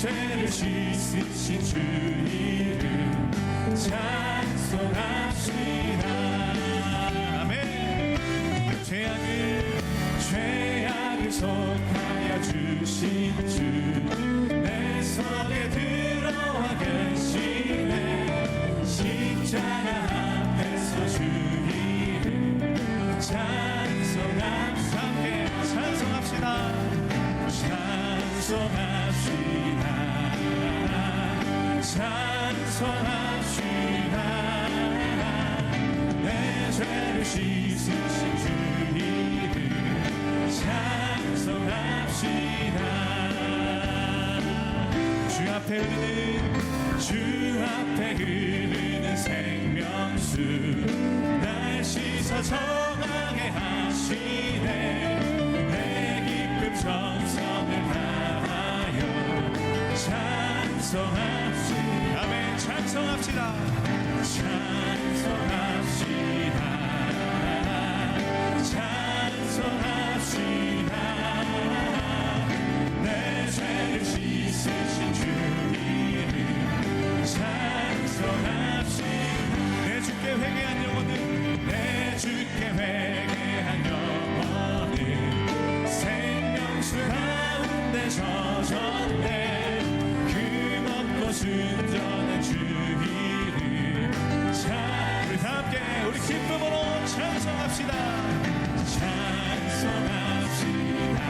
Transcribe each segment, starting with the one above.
죄를 씻으신 주 이름 찬송합시다. 아멘. 죄악을 속하여 주신 주 내 속에 들어와 계시네. 십자가 앞에서 주 이름 찬송합시다. 찬송합시다. 내 죄를 씻으신 주 이름 찬송합시다. 주 앞에 흐르는 생명수 날 씻어 정하게 하시네. 내 기쁨 정성을 다하여 찬송합시다. 아멘. 찬송합시다. 찬송합시다. 내 죄를 씻으신 주 이름 찬송합시다. 내 주께 회개한 영혼은 생명수 가운데 젖었네. 그 먹고 순전한 주 이름 우리 다 함께 우리 기쁨으로 찬송합시다. 찬송합시다.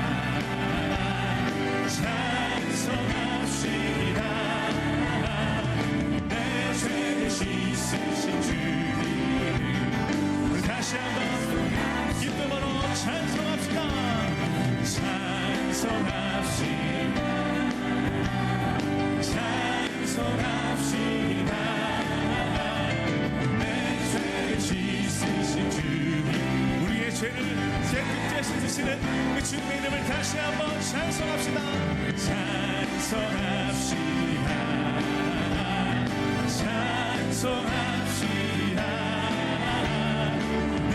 내 죄를 씻으신 주 이름 다시 한번 기쁨으로 찬송합시다. 찬송합시다. 내 죄를 씻으신 주 우리의 죄를 깨끗게 씻으시는 그 주님의 이름을 다시 한번 찬송합시다. 찬송합시다. 내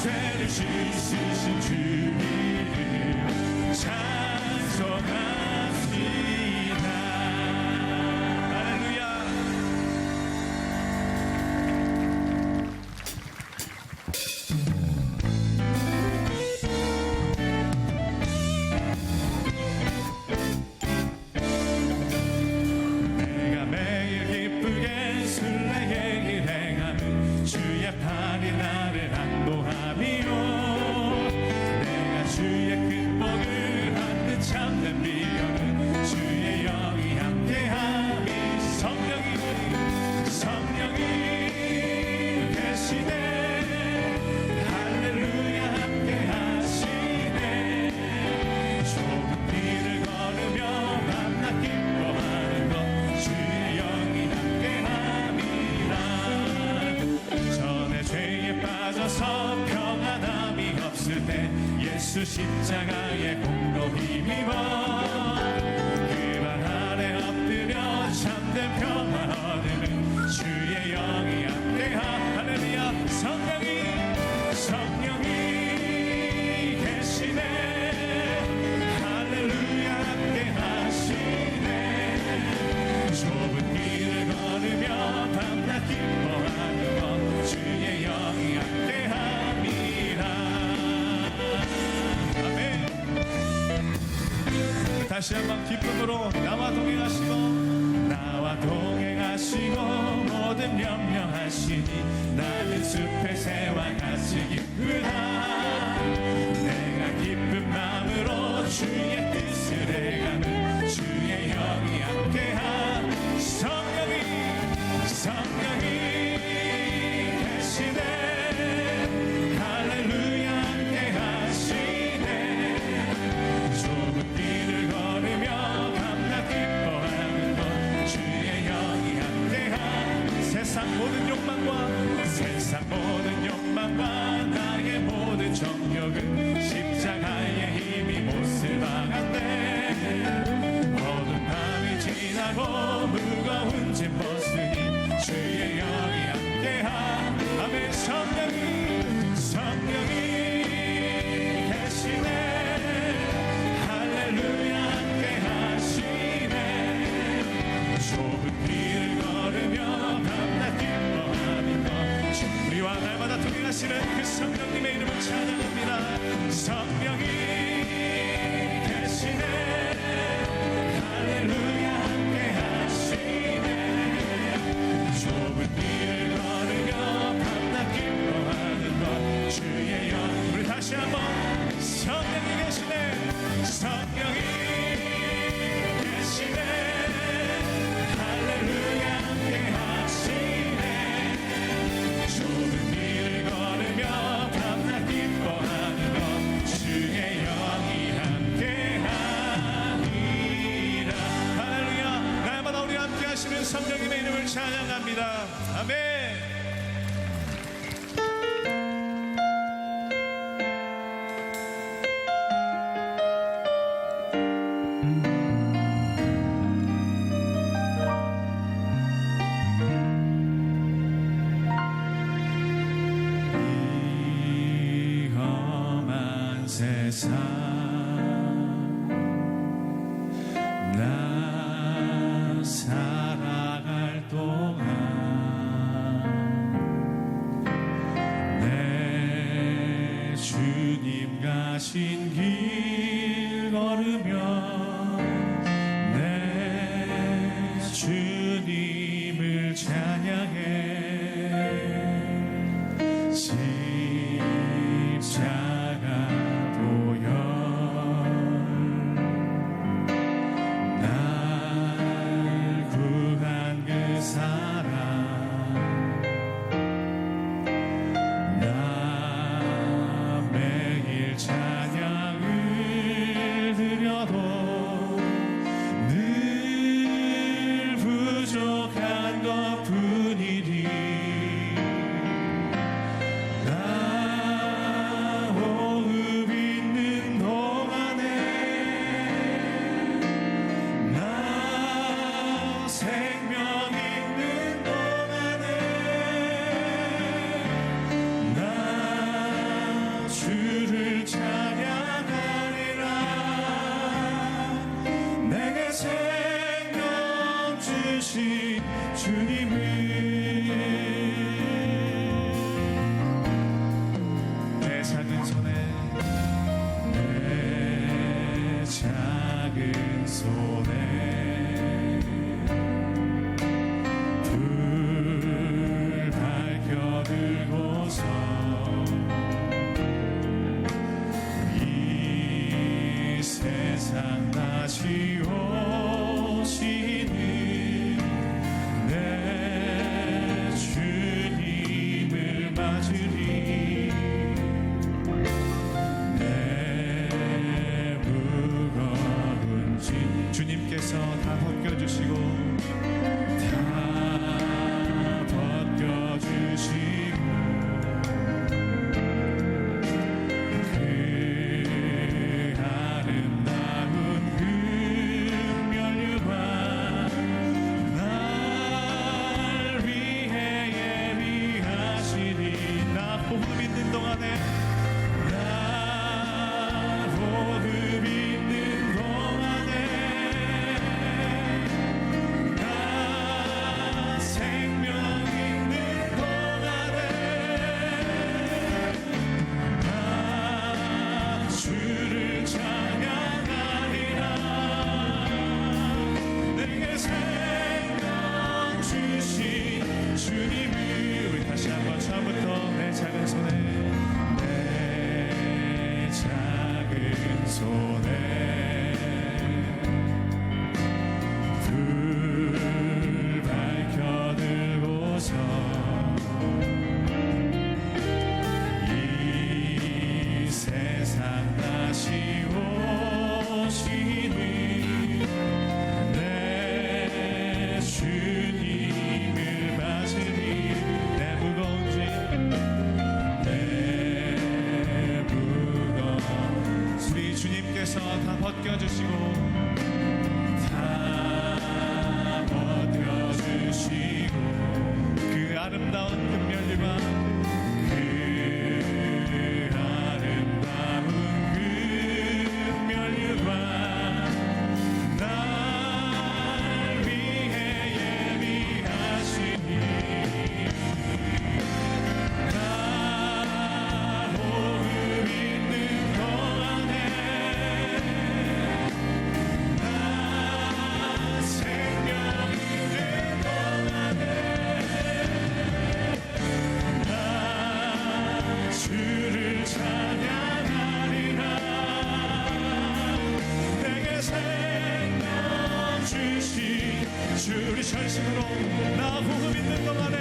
죄를 씻으신 주 이름 찬송합시다. 할렐루야. 내가 매일 기쁘게 순례의 길 행하는 주의 팔이 나를 안보하미요. 내가 주의 큰 복을 받는 참된 비결은 주의 영이 함께함이. 성령이 계시네. 할렐루야 함께하시네. 좁은 길을 걸으며 밤낮 기뻐하는 것 주의 영이 함께함이라. 전에 죄에 빠져서 평안함이 없을 때 예수 십자가의 공로 힘입어 그 발 아래 엎드려 참된 평화 얻으면 주의 영이 함께하. 할렐루야. 성령이 계시네. 할렐루야 함께하시네. 좁은 길을 걸으며 밤낮 기뻐하는 것 주의 영이 함께함이라. 아멘. 다시 한번 기쁨으로 나와 동행하시고 모든 명령하시니 나는 숲의 새와 같이 기쁘다. 내가 기쁜 마음으로 주의 뜻을 행하는 주의 영이 함께하. 성령이 계시네. 할렐루야 함께하시네. 좁은 길을 걸으며 밤낮 기뻐하는 것 주의 영이 함께하. 세상 모든 욕망과 나의 모든 계시는 그 성령님의 이름을 찬양합니다. 성령이 계시네 할렐루야 함께 하시네 좁은 길을 걸으며 밤낮 기뻐하는 것 주의 영 우리 다시 한번 성령이 계시네 성령이 계시네 할렐루야 함께 하시네 좁은 길을 걸으며 밤낮 기뻐하는 것 주의 영이 함께하니라 할렐루야 날마다 우리 함께 하시는 성령님의 이름을 찬양합니다. 아멘. 세상 나 살아갈 동안 내 주님 가신 길 걸으며 내 주님을 찬양해 주님께서 다 벗겨주시고 다 벗겨주시고 그 아름다운 금면류관 날 위해 예비하시니 나 호흡 있는 동안에 나 호흡 있는 동안에 주님께서 주를 전심으로 나 호흡 있는 동안에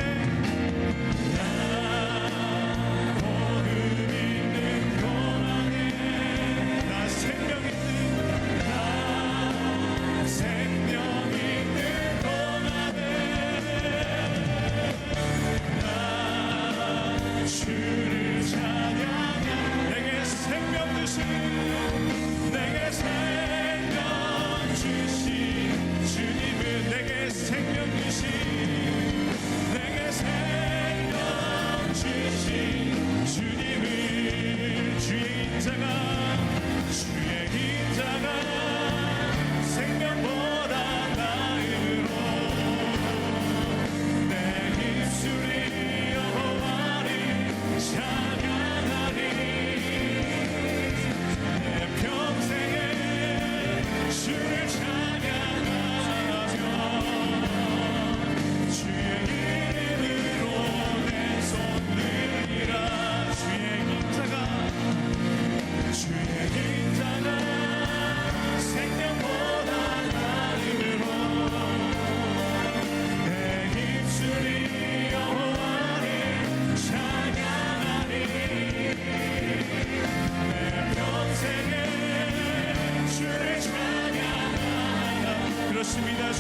그렇습니다.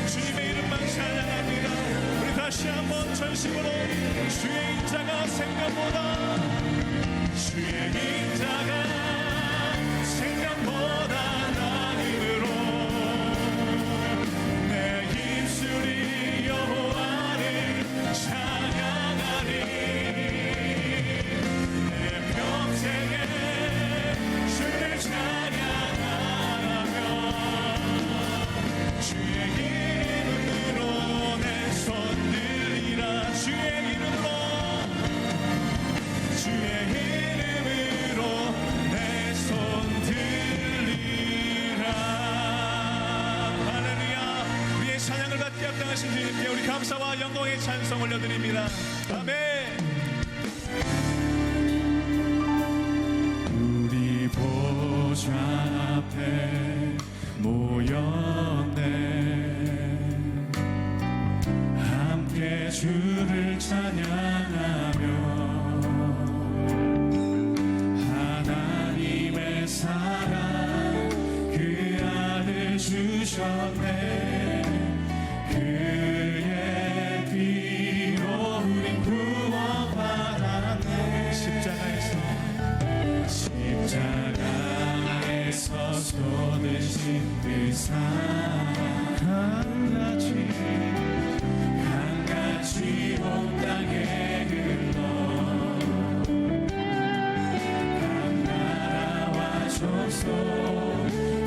주님의 이름만 찬양합니다. 우리 다시 한번 전심으로 주의 인자가 생각보다 주의 인자가 생각보다 나음으로 내 입술이 여호와를 찬양하리 내 평생에 주를 찬양하며 주의 이름으로 내 손 들리라 주의 이름으로 내 손 들리라 할렐루야. 우리의 찬양을 받게 합당하신 주님께 우리 감사와 영광의 찬송 올려드립니다. 아멘. 우리 보좌 앞에 모였네 함께 주를 찬양하며 하나님의 사랑 그 아들 주셨네 그의 피로 우린 구원받았네 십자가에서 쏟으신 그 사랑 강같이 온 땅에 흘러 각 나라와 족속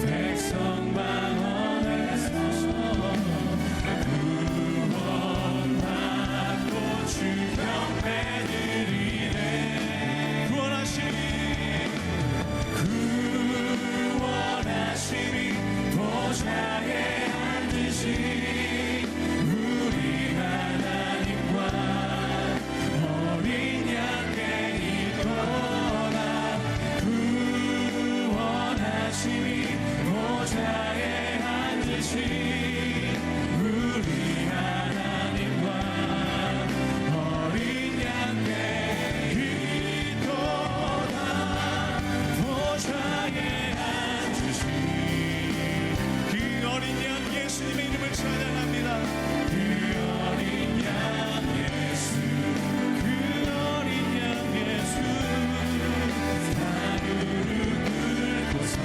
백성 방언에서 구원받고 주 경배드리네 구원하심이 보좌에 앉으신 우리 하나님과 어린 양께 있도다 구원하심이 보좌에 앉으신 우리 하나님과 어린 양께 있도다 보좌에 앉으신 그 어린 양 예수님의 이름을 찬양합니다. 그 어린 양 예수 그 어린 양 예수 다 무릎 꿇고서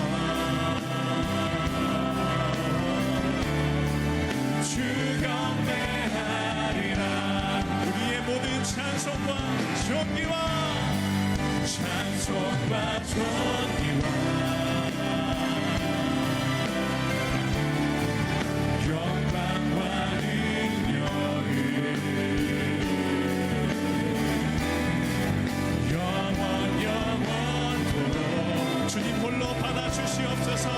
주 경배하리라. 우리의 모든 찬송과 존귀와 영광과 능력을 영원토록 주님 홀로 받아주시옵소서.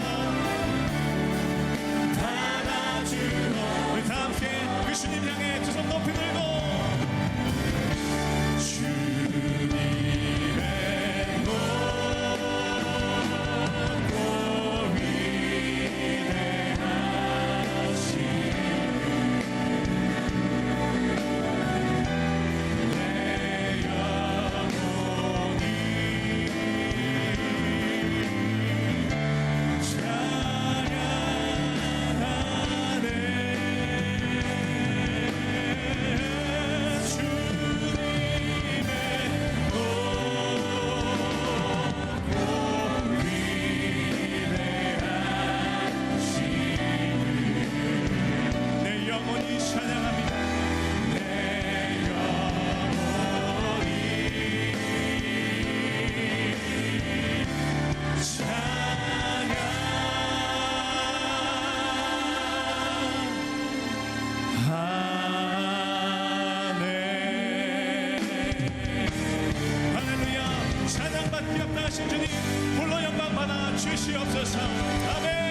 우리 다 함께 그 주님 향해 두 손 높이 들고 주님의 전능하신 주님 홀로 영광 받아 주시옵소서. 아멘.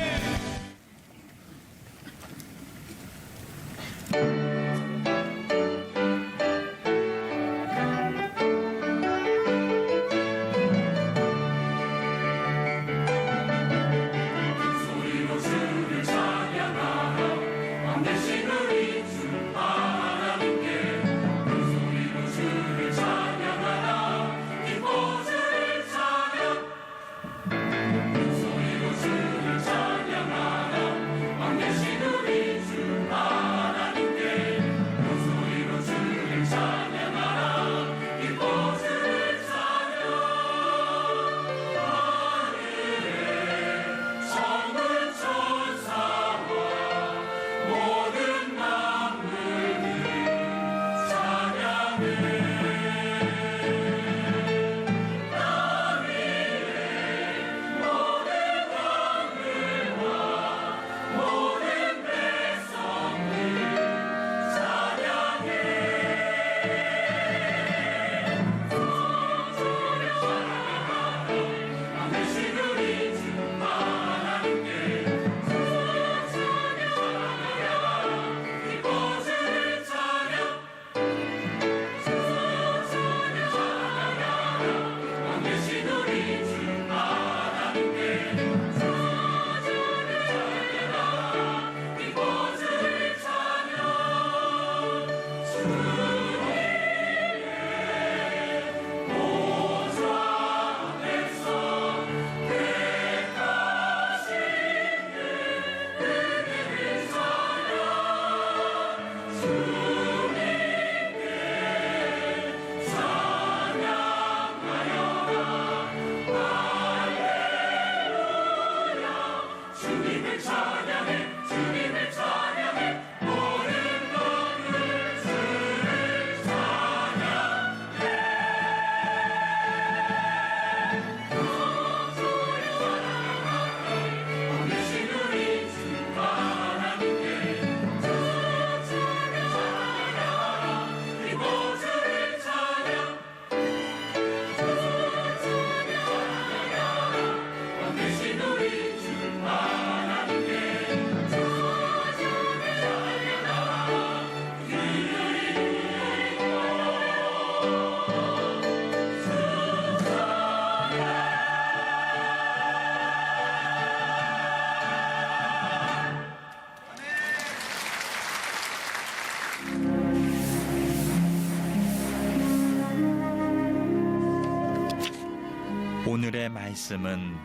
오늘의 말씀은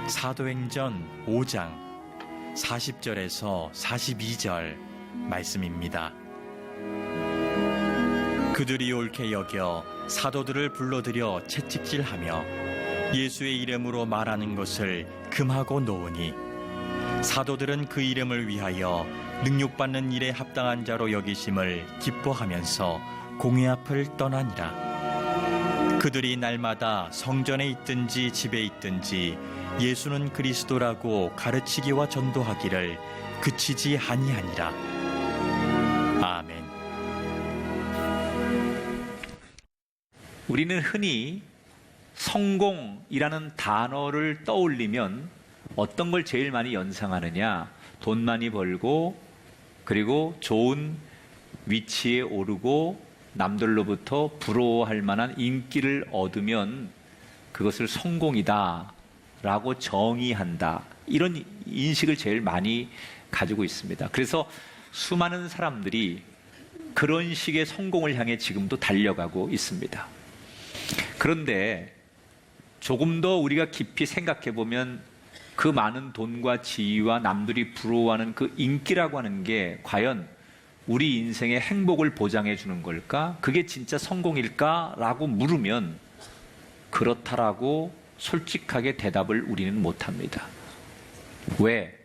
사도행전 5장 40절에서 42절 말씀입니다. 그들이 옳게 여겨 사도들을 불러들여 채찍질하며 예수의 이름으로 말하는 것을 금하고 놓으니 사도들은 그 이름을 위하여 능욕받는 일에 합당한 자로 여기심을 기뻐하면서 공회 앞을 떠나니라. 그들이 날마다 성전에 있든지 집에 있든지 예수는 그리스도라고 가르치기와 전도하기를 그치지 아니하니라. 아멘. 우리는 흔히 성공이라는 단어를 떠올리면 어떤 걸 제일 많이 연상하느냐? 돈 많이 벌고, 그리고 좋은 위치에 오르고, 남들로부터 부러워할 만한 인기를 얻으면 그것을 성공이다 라고 정의한다, 이런 인식을 제일 많이 가지고 있습니다. 그래서 수많은 사람들이 그런 식의 성공을 향해 지금도 달려가고 있습니다. 그런데 조금 더 우리가 깊이 생각해 보면 그 많은 돈과 지위와 남들이 부러워하는 그 인기라고 하는 게 과연 우리 인생의 행복을 보장해 주는 걸까? 그게 진짜 성공일까? 라고 물으면 그렇다라고 솔직하게 대답을 우리는 못합니다. 왜?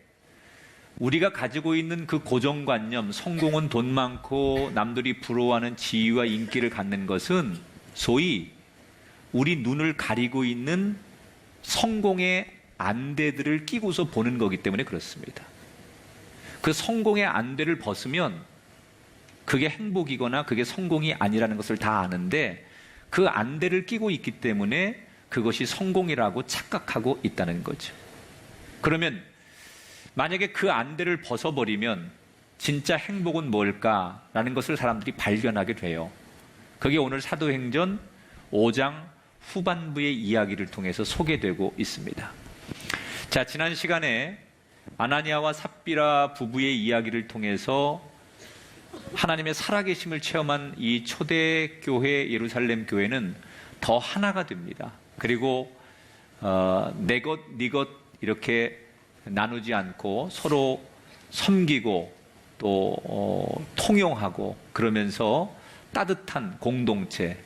우리가 가지고 있는 그 고정관념, 성공은 돈 많고 남들이 부러워하는 지위와 인기를 갖는 것은 소위 우리 눈을 가리고 있는 성공의 안대들을 끼고서 보는 거기 때문에 그렇습니다. 그 성공의 안대를 벗으면 그게 행복이거나 그게 성공이 아니라는 것을 다 아는데 그 안대를 끼고 있기 때문에 그것이 성공이라고 착각하고 있다는 거죠. 그러면 만약에 그 안대를 벗어버리면 진짜 행복은 뭘까라는 것을 사람들이 발견하게 돼요. 그게 오늘 사도행전 5장 후반부의 이야기를 통해서 소개되고 있습니다. 자, 지난 시간에 아나니아와 삽비라 부부의 이야기를 통해서 하나님의 살아계심을 체험한 이 초대교회 예루살렘 교회는 더 하나가 됩니다. 그리고 내 것, 네 것 이렇게 나누지 않고 서로 섬기고 또 통용하고 그러면서 따뜻한 공동체.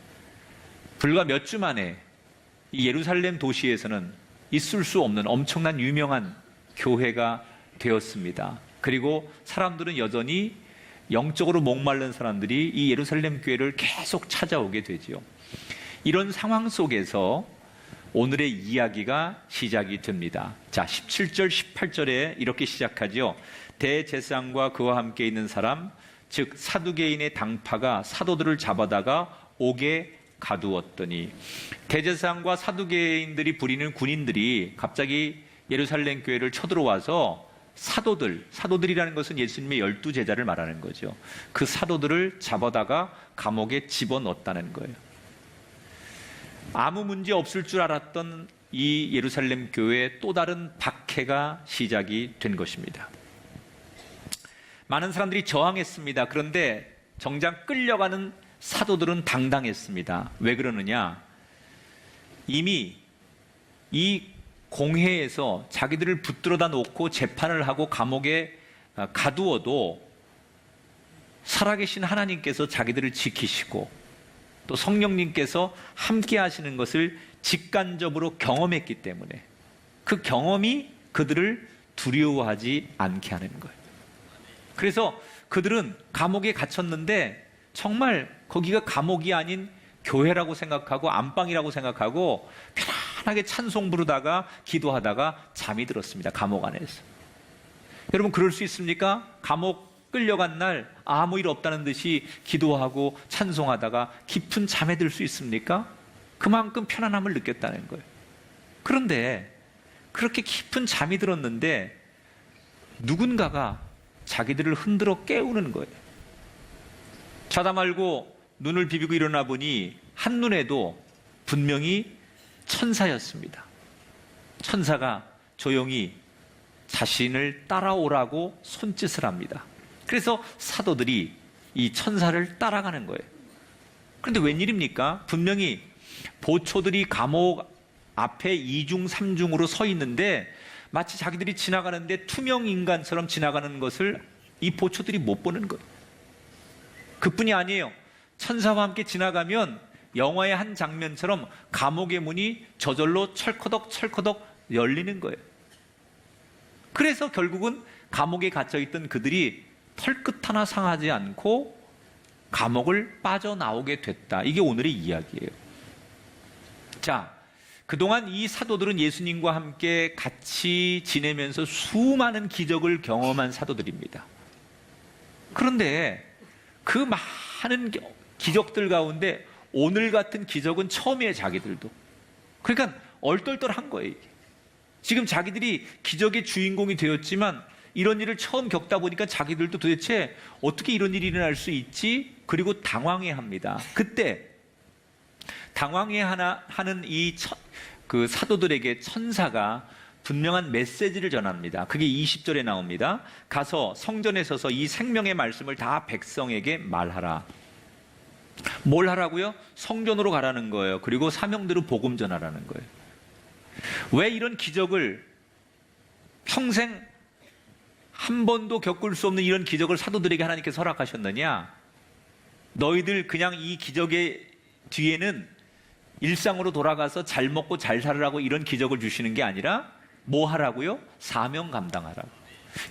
불과 몇 주 만에 이 예루살렘 도시에서는 있을 수 없는 엄청난 유명한 교회가 되었습니다. 그리고 사람들은 여전히 영적으로 목마른 사람들이 이 예루살렘 교회를 계속 찾아오게 되지요. 이런 상황 속에서 오늘의 이야기가 시작이 됩니다. 자, 17절, 18절에 이렇게 시작하죠. 대제사장과 그와 함께 있는 사람, 즉 사두개인의 당파가 사도들을 잡아다가 옥에 가두었더니, 대제사장과 사두개인들이 부리는 군인들이 갑자기 예루살렘 교회를 쳐들어와서 사도들이라는 것은 예수님의 12제자를 말하는 거죠. 그 사도들을 잡아다가 감옥에 집어넣었다는 거예요. 아무 문제 없을 줄 알았던 이 예루살렘 교회에 또 다른 박해가 시작이 된 것입니다. 많은 사람들이 저항했습니다. 그런데 정작 끌려가는 사도들은 당당했습니다. 왜 그러느냐? 이미 이 공회에서 자기들을 붙들어다 놓고 재판을 하고 감옥에 가두어도 살아계신 하나님께서 자기들을 지키시고 또 성령님께서 함께 하시는 것을 직간접으로 경험했기 때문에 그 경험이 그들을 두려워하지 않게 하는 거예요. 그래서 그들은 감옥에 갇혔는데 정말 거기가 감옥이 아닌 교회라고 생각하고 안방이라고 생각하고 편안하게 찬송 부르다가 기도하다가 잠이 들었습니다. 감옥 안에서. 여러분, 그럴 수 있습니까? 감옥 끌려간 날 아무 일 없다는 듯이 기도하고 찬송하다가 깊은 잠에 들 수 있습니까? 그만큼 편안함을 느꼈다는 거예요. 그런데 그렇게 깊은 잠이 들었는데 누군가가 자기들을 흔들어 깨우는 거예요. 자다 말고 눈을 비비고 일어나 보니 한눈에도 분명히 천사였습니다. 천사가 조용히 자신을 따라오라고 손짓을 합니다. 그래서 사도들이 이 천사를 따라가는 거예요. 그런데 웬일입니까? 분명히 보초들이 감옥 앞에 2중 3중으로 서 있는데 마치 자기들이 지나가는데 투명 인간처럼 지나가는 것을 이 보초들이 못 보는 거예요. 그뿐이 아니에요. 천사와 함께 지나가면 영화의 한 장면처럼 감옥의 문이 저절로 철커덕 철커덕 열리는 거예요. 그래서 결국은 감옥에 갇혀있던 그들이 털끝 하나 상하지 않고 감옥을 빠져나오게 됐다. 이게 오늘의 이야기예요. 자, 그동안 이 사도들은 예수님과 함께 같이 지내면서 수많은 기적을 경험한 사도들입니다. 그런데 그 많은 기적들 가운데 오늘 같은 기적은 처음이에요, 자기들도. 그러니까 얼떨떨한 거예요, 이게. 지금 자기들이 기적의 주인공이 되었지만 이런 일을 처음 겪다 보니까 자기들도 도대체 어떻게 이런 일이 일어날 수 있지? 그리고 당황해합니다. 그때 당황해하는 그 사도들에게 천사가 분명한 메시지를 전합니다. 그게 20절에 나옵니다. 가서 성전에 서서 이 생명의 말씀을 다 백성에게 말하라. 뭘 하라고요? 성전으로 가라는 거예요. 그리고 사명대로 복음 전하라는 거예요. 왜 이런 기적을 평생 한 번도 겪을 수 없는 이런 기적을 사도들에게 하나님께서 허락하셨느냐? 너희들 그냥 이 기적의 뒤에는 일상으로 돌아가서 잘 먹고 잘 살으라고 이런 기적을 주시는 게 아니라 뭐 하라고요? 사명 감당하라고.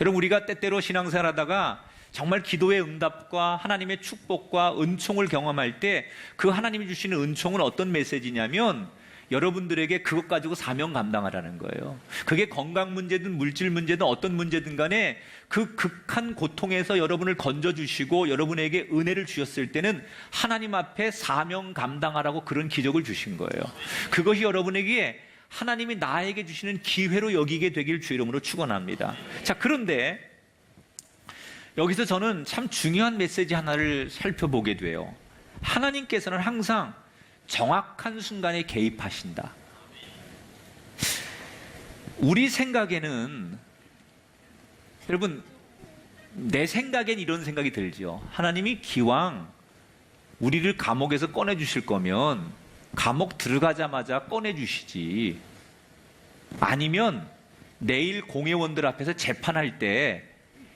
여러분, 우리가 때때로 신앙생활 하다가 정말 기도의 응답과 하나님의 축복과 은총을 경험할 때 그 하나님이 주시는 은총은 어떤 메시지냐면 여러분들에게 그것 가지고 사명 감당하라는 거예요. 그게 건강 문제든 물질 문제든 어떤 문제든 간에 그 극한 고통에서 여러분을 건져주시고 여러분에게 은혜를 주셨을 때는 하나님 앞에 사명 감당하라고 그런 기적을 주신 거예요. 그것이 여러분에게 하나님이 나에게 주시는 기회로 여기게 되길 주 이름으로 축원합니다. 자, 그런데 여기서 저는 참 중요한 메시지 하나를 살펴보게 돼요. 하나님께서는 항상 정확한 순간에 개입하신다. 우리 생각에는, 여러분, 내 생각엔 이런 생각이 들죠. 하나님이 기왕 우리를 감옥에서 꺼내주실 거면 감옥 들어가자마자 꺼내주시지. 아니면 내일 공회원들 앞에서 재판할 때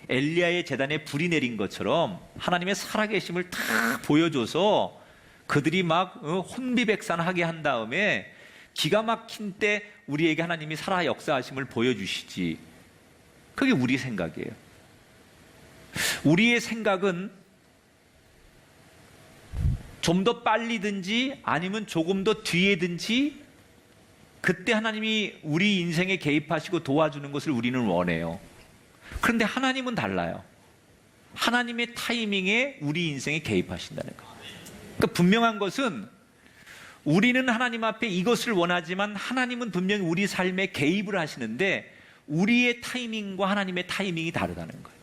엘리야의 제단에 불이 내린 것처럼 하나님의 살아계심을 다 보여줘서 그들이 막 혼비백산하게 한 다음에 기가 막힌 때 우리에게 하나님이 살아 역사하심을 보여주시지. 그게 우리 생각이에요. 우리의 생각은 좀 더 빨리든지 아니면 조금 더 뒤에든지 그때 하나님이 우리 인생에 개입하시고 도와주는 것을 우리는 원해요. 그런데 하나님은 달라요. 하나님의 타이밍에 우리 인생에 개입하신다는 거예요. 그러니까 분명한 것은 우리는 하나님 앞에 이것을 원하지만 하나님은 분명히 우리 삶에 개입을 하시는데 우리의 타이밍과 하나님의 타이밍이 다르다는 거예요.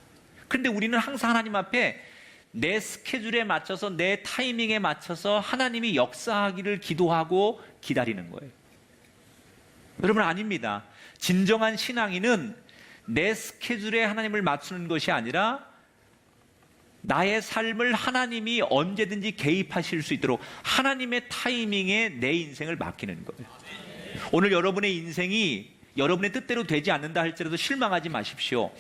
그런데 우리는 항상 하나님 앞에 내 스케줄에 맞춰서 내 타이밍에 맞춰서 하나님이 역사하기를 기도하고 기다리는 거예요. 여러분, 아닙니다. 진정한 신앙인은 내 스케줄에 하나님을 맞추는 것이 아니라 나의 삶을 하나님이 언제든지 개입하실 수 있도록 하나님의 타이밍에 내 인생을 맡기는 거예요. 오늘 여러분의 인생이 여러분의 뜻대로 되지 않는다 할지라도 실망하지 마십시오.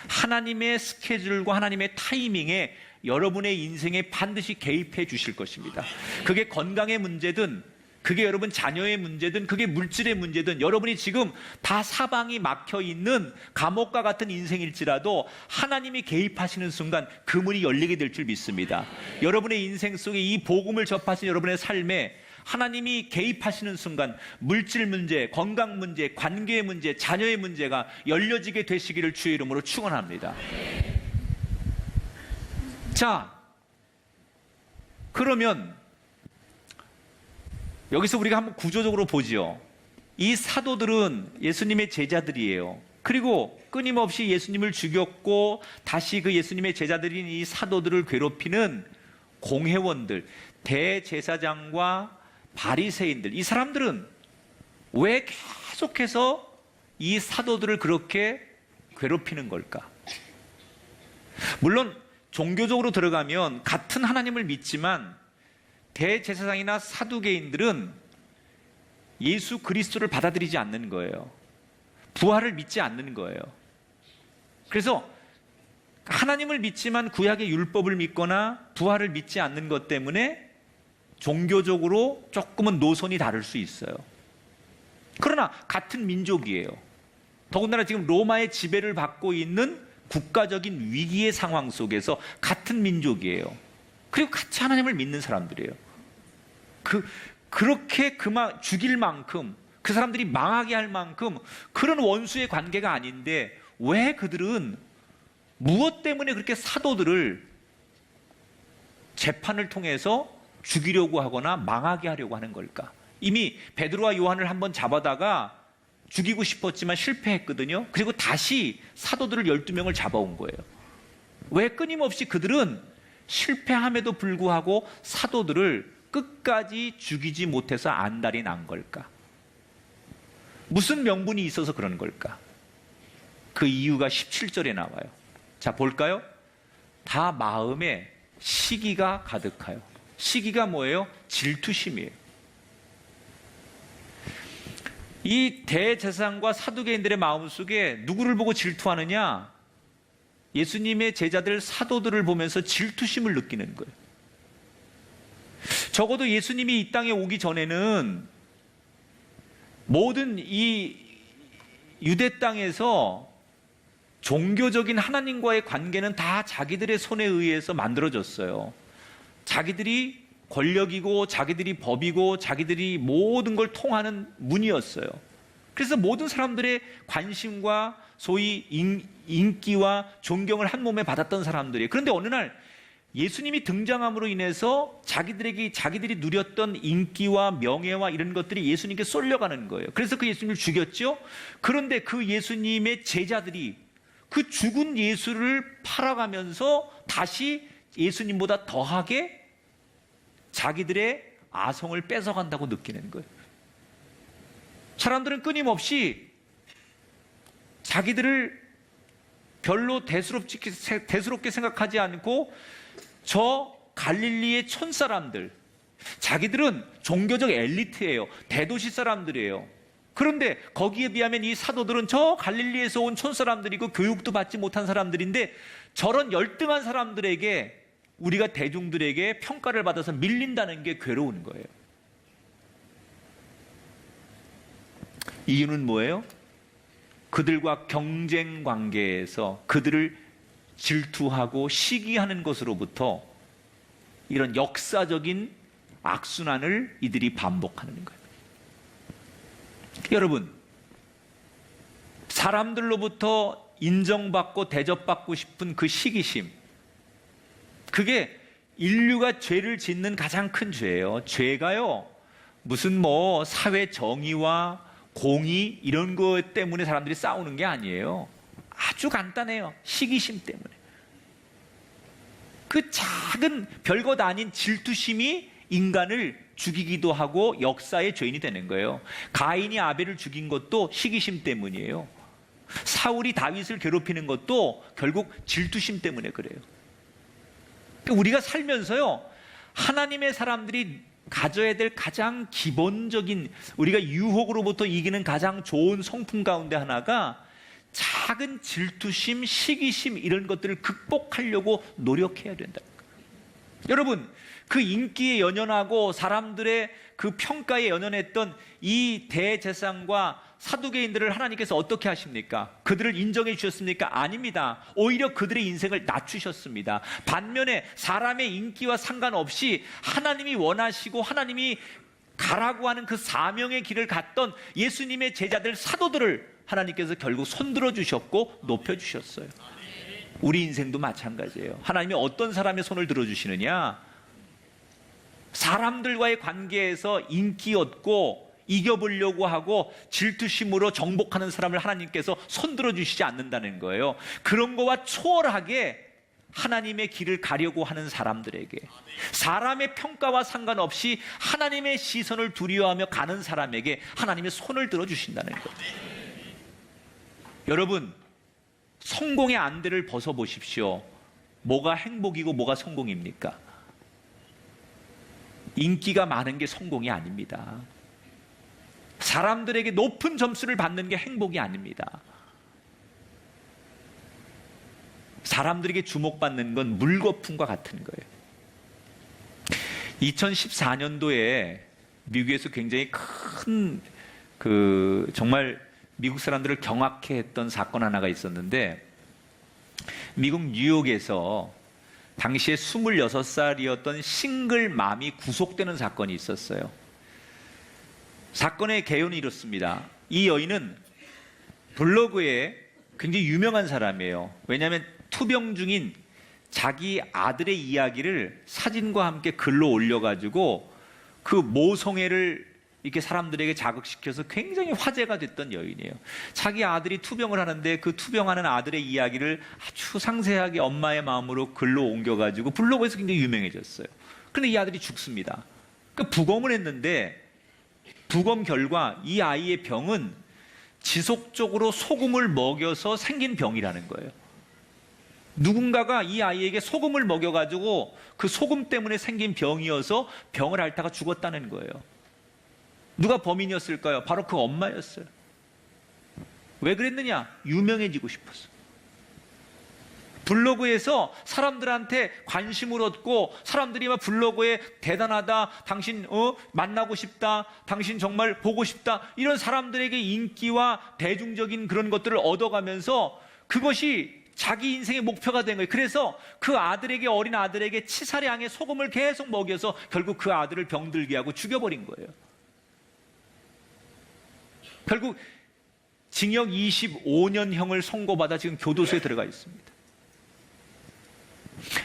하나님의 스케줄과 하나님의 타이밍에 여러분의 인생에 반드시 개입해 주실 것입니다. 그게 건강의 문제든 그게 여러분 자녀의 문제든 그게 물질의 문제든 여러분이 지금 다 사방이 막혀 있는 감옥과 같은 인생일지라도 하나님이 개입하시는 순간 그 문이 열리게 될 줄 믿습니다. 여러분의 인생 속에 이 복음을 접하신 여러분의 삶에 하나님이 개입하시는 순간 물질 문제, 건강 문제, 관계의 문제, 자녀의 문제가 열려지게 되시기를 주의 이름으로 축원합니다. 자, 그러면 여기서 우리가 한번 구조적으로 보지요. 이 사도들은 예수님의 제자들이에요. 그리고 끊임없이 예수님을 죽였고 다시 그 예수님의 제자들인 이 사도들을 괴롭히는 공회원들, 대제사장과 바리새인들, 이 사람들은 왜 계속해서 이 사도들을 그렇게 괴롭히는 걸까? 물론 종교적으로 들어가면 같은 하나님을 믿지만 대제사장이나 사두개인들은 예수 그리스도를 받아들이지 않는 거예요. 부활을 믿지 않는 거예요. 그래서 하나님을 믿지만 구약의 율법을 믿거나 부활을 믿지 않는 것 때문에 종교적으로 조금은 노선이 다를 수 있어요. 그러나 같은 민족이에요. 더군다나 지금 로마의 지배를 받고 있는 국가적인 위기의 상황 속에서 같은 민족이에요. 그리고 같이 하나님을 믿는 사람들이에요. 그렇게 죽일 만큼 그 사람들이 망하게 할 만큼 그런 원수의 관계가 아닌데 왜 그들은 무엇 때문에 그렇게 사도들을 재판을 통해서 죽이려고 하거나 망하게 하려고 하는 걸까? 이미 베드로와 요한을 한번 잡아다가 죽이고 싶었지만 실패했거든요. 그리고 다시 사도들을 12명을 잡아온 거예요. 왜 끊임없이 그들은 실패함에도 불구하고 사도들을 끝까지 죽이지 못해서 안달이 난 걸까? 무슨 명분이 있어서 그런 걸까? 그 이유가 17절에 나와요. 자, 볼까요? 다 마음에 시기가 가득하여. 시기가 뭐예요? 질투심이에요. 이 대제사장과 사두개인들의 마음속에 누구를 보고 질투하느냐? 예수님의 제자들 사도들을 보면서 질투심을 느끼는 거예요. 적어도 예수님이 이 땅에 오기 전에는 모든 이 유대 땅에서 종교적인 하나님과의 관계는 다 자기들의 손에 의해서 만들어졌어요. 자기들이 권력이고 자기들이 법이고 자기들이 모든 걸 통하는 문이었어요. 그래서 모든 사람들의 관심과 소위 인기와 존경을 한 몸에 받았던 사람들이에요. 그런데 어느 날 예수님이 등장함으로 인해서 자기들이 누렸던 인기와 명예와 이런 것들이 예수님께 쏠려가는 거예요. 그래서 그 예수님을 죽였죠. 그런데 그 예수님의 제자들이 그 죽은 예수를 팔아가면서 다시 예수님보다 더하게 자기들의 아성을 뺏어간다고 느끼는 거예요. 사람들은 끊임없이 자기들을 별로 대수롭게 생각하지 않고 저 갈릴리의 촌사람들, 자기들은 종교적 엘리트예요. 대도시 사람들이에요. 그런데 거기에 비하면 이 사도들은 저 갈릴리에서 온 촌사람들이고 교육도 받지 못한 사람들인데 저런 열등한 사람들에게 우리가 대중들에게 평가를 받아서 밀린다는 게 괴로운 거예요. 이유는 뭐예요? 그들과 경쟁 관계에서 그들을 질투하고 시기하는 것으로부터 이런 역사적인 악순환을 이들이 반복하는 거예요. 여러분, 사람들로부터 인정받고 대접받고 싶은 그 시기심, 그게 인류가 죄를 짓는 가장 큰 죄예요. 죄가요, 무슨 뭐 사회 정의와 공의 이런 것 때문에 사람들이 싸우는 게 아니에요. 아주 간단해요. 시기심 때문에. 그 작은 별것 아닌 질투심이 인간을 죽이기도 하고 역사의 죄인이 되는 거예요. 가인이 아벨을 죽인 것도 시기심 때문이에요. 사울이 다윗을 괴롭히는 것도 결국 질투심 때문에 그래요. 우리가 살면서요, 하나님의 사람들이 가져야 될 가장 기본적인, 우리가 유혹으로부터 이기는 가장 좋은 성품 가운데 하나가 작은 질투심, 시기심 이런 것들을 극복하려고 노력해야 된다. 여러분, 그 인기에 연연하고 사람들의 그 평가에 연연했던 이 대제사장과 사두개인들을 하나님께서 어떻게 하십니까? 그들을 인정해 주셨습니까? 아닙니다. 오히려 그들의 인생을 낮추셨습니다. 반면에 사람의 인기와 상관없이 하나님이 원하시고 하나님이 가라고 하는 그 사명의 길을 갔던 예수님의 제자들 사도들을 하나님께서 결국 손들어 주셨고 높여 주셨어요. 우리 인생도 마찬가지예요. 하나님이 어떤 사람의 손을 들어 주시느냐? 사람들과의 관계에서 인기 얻고 이겨보려고 하고 질투심으로 정복하는 사람을 하나님께서 손들어 주시지 않는다는 거예요. 그런 거와 초월하게 하나님의 길을 가려고 하는 사람들에게, 사람의 평가와 상관없이 하나님의 시선을 두려워하며 가는 사람에게 하나님의 손을 들어 주신다는 거예요. 여러분, 성공의 안대를 벗어보십시오. 뭐가 행복이고 뭐가 성공입니까? 인기가 많은 게 성공이 아닙니다. 사람들에게 높은 점수를 받는 게 행복이 아닙니다. 사람들에게 주목받는 건 물거품과 같은 거예요. 2014년도에 미국에서 굉장히 큰 정말 미국 사람들을 경악해 했던 사건 하나가 있었는데, 미국 뉴욕에서 당시에 26살이었던 싱글맘이 구속되는 사건이 있었어요. 사건의 개요는 이렇습니다. 이 여인은 블로그에 굉장히 유명한 사람이에요. 왜냐하면 투병 중인 자기 아들의 이야기를 사진과 함께 글로 올려가지고 그 모성애를 이렇게 사람들에게 자극시켜서 굉장히 화제가 됐던 여인이에요. 자기 아들이 투병을 하는데 그 투병하는 아들의 이야기를 아주 상세하게 엄마의 마음으로 글로 옮겨가지고 블로그에서 굉장히 유명해졌어요. 그런데 이 아들이 죽습니다. 그러니까 부검을 했는데 부검 결과 이 아이의 병은 지속적으로 소금을 먹여서 생긴 병이라는 거예요. 누군가가 이 아이에게 소금을 먹여가지고 그 소금 때문에 생긴 병이어서 병을 앓다가 죽었다는 거예요. 누가 범인이었을까요? 바로 그 엄마였어요. 왜 그랬느냐? 유명해지고 싶었어. 블로그에서 사람들한테 관심을 얻고, 사람들이 막 블로그에 대단하다, 당신 만나고 싶다, 당신 정말 보고 싶다, 이런 사람들에게 인기와 대중적인 그런 것들을 얻어가면서 그것이 자기 인생의 목표가 된 거예요. 그래서 그 아들에게, 어린 아들에게 치사량의 소금을 계속 먹여서 결국 그 아들을 병들게 하고 죽여버린 거예요. 결국 징역 25년형을 선고받아 지금 교도소에 들어가 있습니다.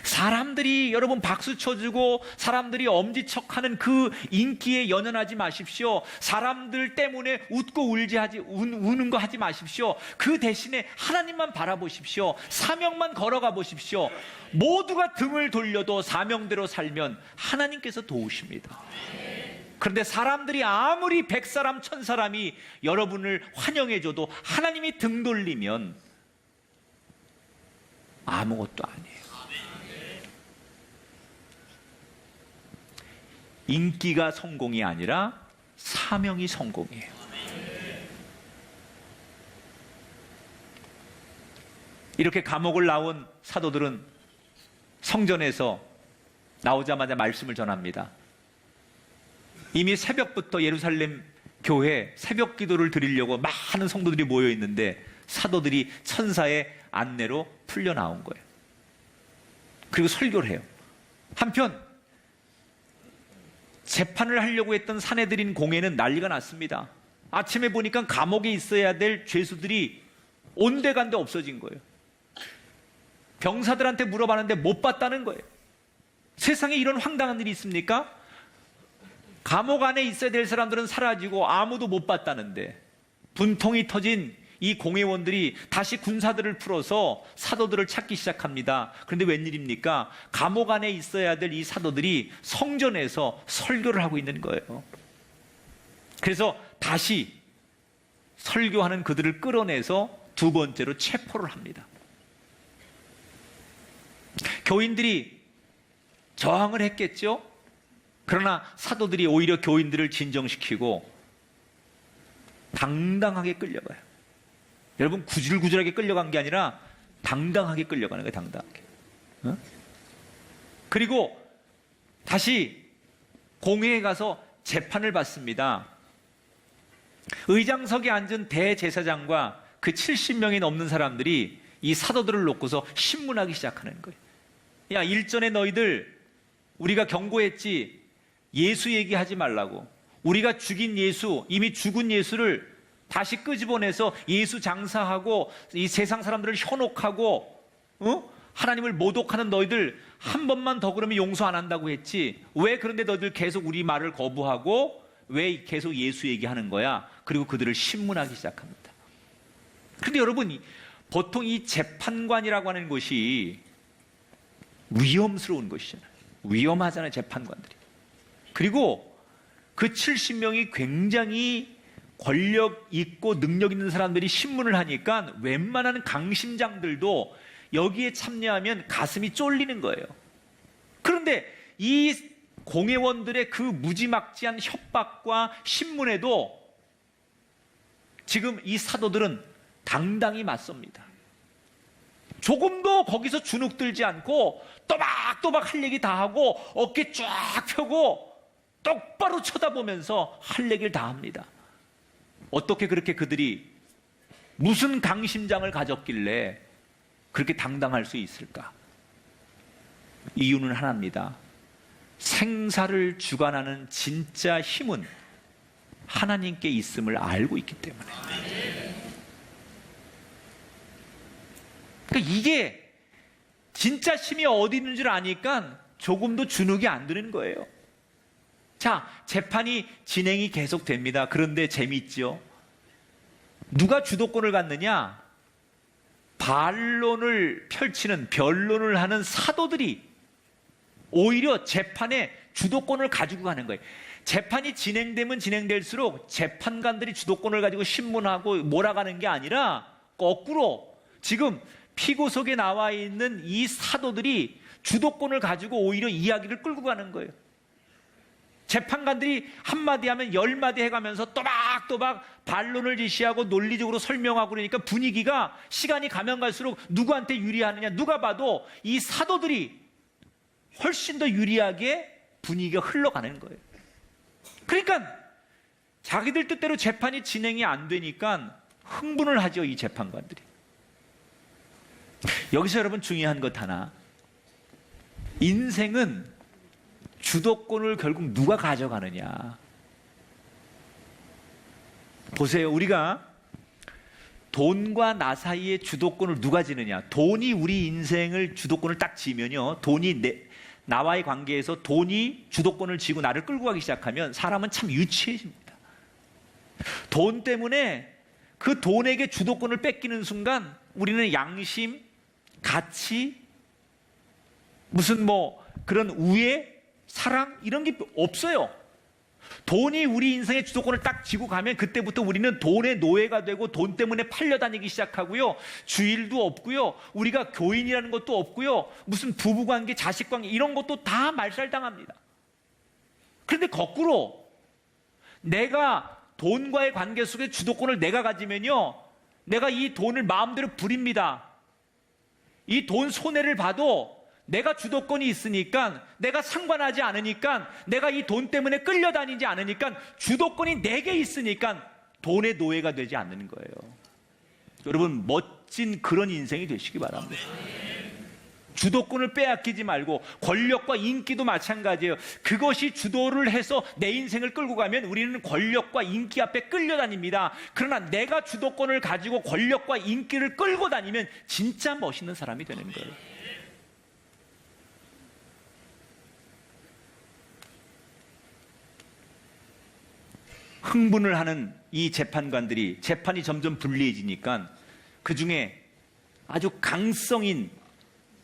사람들이 여러분 박수 쳐주고 사람들이 엄지척하는 그 인기에 연연하지 마십시오. 사람들 때문에 우는 거 하지 마십시오. 그 대신에 하나님만 바라보십시오. 사명만 걸어가 보십시오. 모두가 등을 돌려도 사명대로 살면 하나님께서 도우십니다. 그런데 사람들이 아무리 100사람 1000사람이 여러분을 환영해줘도 하나님이 등 돌리면 아무것도 아니에요. 인기가 성공이 아니라 사명이 성공이에요. 이렇게 감옥을 나온 사도들은 성전에서 나오자마자 말씀을 전합니다. 이미 새벽부터 예루살렘 교회 새벽 기도를 드리려고 많은 성도들이 모여 있는데 사도들이 천사의 안내로 풀려 나온 거예요. 그리고 설교를 해요. 한편 재판을 하려고 했던 사내들인 공회는 난리가 났습니다. 아침에 보니까 감옥에 있어야 될 죄수들이 온데간데 없어진 거예요. 병사들한테 물어봤는데 못 봤다는 거예요. 세상에 이런 황당한 일이 있습니까? 감옥 안에 있어야 될 사람들은 사라지고 아무도 못 봤다는데 분통이 터진 이 공회원들이 다시 군사들을 풀어서 사도들을 찾기 시작합니다. 그런데 웬일입니까? 감옥 안에 있어야 될 이 사도들이 성전에서 설교를 하고 있는 거예요. 그래서 다시 설교하는 그들을 끌어내서 두 번째로 체포를 합니다. 교인들이 저항을 했겠죠? 그러나 사도들이 오히려 교인들을 진정시키고 당당하게 끌려가요. 여러분, 구질구질하게 끌려간 게 아니라 당당하게 끌려가는 거예요. 당당하게. 그리고 다시 공회에 가서 재판을 받습니다. 의장석에 앉은 대제사장과 그 70명이 넘는 사람들이 이 사도들을 놓고서 신문하기 시작하는 거예요. 야, 일전에 너희들 우리가 경고했지, 예수 얘기하지 말라고. 우리가 죽인 예수, 이미 죽은 예수를 다시 끄집어내서 예수 장사하고 이 세상 사람들을 현혹하고 하나님을 모독하는 너희들 한 번만 더 그러면 용서 안 한다고 했지. 왜 그런데 너희들 계속 우리 말을 거부하고 왜 계속 예수 얘기하는 거야? 그리고 그들을 신문하기 시작합니다. 그런데 여러분, 보통 이 재판관이라고 하는 것이 위험스러운 것이잖아요. 위험하잖아요, 재판관들이. 그리고 그 70명이 굉장히 권력 있고 능력 있는 사람들이 신문을 하니까 웬만한 강심장들도 여기에 참여하면 가슴이 쫄리는 거예요. 그런데 이 공회원들의 그 무지막지한 협박과 신문에도 지금 이 사도들은 당당히 맞섭니다. 조금도 거기서 주눅들지 않고 또박또박 할 얘기 다 하고 어깨 쫙 펴고 똑바로 쳐다보면서 할 얘기를 다 합니다. 어떻게 그렇게 그들이 무슨 강심장을 가졌길래 그렇게 당당할 수 있을까? 이유는 하나입니다. 생사를 주관하는 진짜 힘은 하나님께 있음을 알고 있기 때문에. 그러니까 이게 진짜 힘이 어디 있는 줄 아니까 조금도 주눅이 안 드는 거예요. 자, 재판이 진행이 계속됩니다. 그런데 재미있죠? 누가 주도권을 갖느냐? 반론을 펼치는, 변론을 하는 사도들이 오히려 재판에 주도권을 가지고 가는 거예요. 재판이 진행되면 진행될수록 재판관들이 주도권을 가지고 신문하고 몰아가는 게 아니라 거꾸로 지금 피고석에 나와 있는 이 사도들이 주도권을 가지고 오히려 이야기를 끌고 가는 거예요. 재판관들이 한마디 하면 10마디 해가면서 또박또박 반론을 지시하고 논리적으로 설명하고 그러니까 분위기가 시간이 가면 갈수록 누구한테 유리하느냐, 누가 봐도 이 사도들이 훨씬 더 유리하게 분위기가 흘러가는 거예요. 그러니까 자기들 뜻대로 재판이 진행이 안 되니까 흥분을 하죠, 이 재판관들이. 여기서 여러분 중요한 것 하나, 인생은 주도권을 결국 누가 가져가느냐. 보세요. 우리가 돈과 나 사이의 주도권을 누가 지느냐. 돈이 우리 인생을 주도권을 딱 지면요, 나와의 관계에서 돈이 주도권을 쥐고 나를 끌고 가기 시작하면 사람은 참 유치해집니다. 돈 때문에 그 돈에게 주도권을 뺏기는 순간 우리는 양심, 가치, 무슨 그런 우애, 사랑 이런 게 없어요. 돈이 우리 인생의 주도권을 딱 쥐고 가면 그때부터 우리는 돈의 노예가 되고 돈 때문에 팔려다니기 시작하고요. 주일도 없고요. 우리가 교인이라는 것도 없고요. 무슨 부부관계, 자식관계 이런 것도 다 말살당합니다. 그런데 거꾸로 내가 돈과의 관계 속에 주도권을 내가 가지면요, 내가 이 돈을 마음대로 부립니다. 이 돈 손해를 봐도 내가 주도권이 있으니까, 내가 상관하지 않으니까, 내가 이 돈 때문에 끌려다니지 않으니까, 주도권이 내게 있으니까 돈의 노예가 되지 않는 거예요. 여러분, 멋진 그런 인생이 되시기 바랍니다. 주도권을 빼앗기지 말고, 권력과 인기도 마찬가지예요. 그것이 주도를 해서 내 인생을 끌고 가면 우리는 권력과 인기 앞에 끌려다닙니다. 그러나 내가 주도권을 가지고 권력과 인기를 끌고 다니면 진짜 멋있는 사람이 되는 거예요. 흥분을 하는 이 재판관들이, 재판이 점점 불리해지니까 그 중에 아주 강성인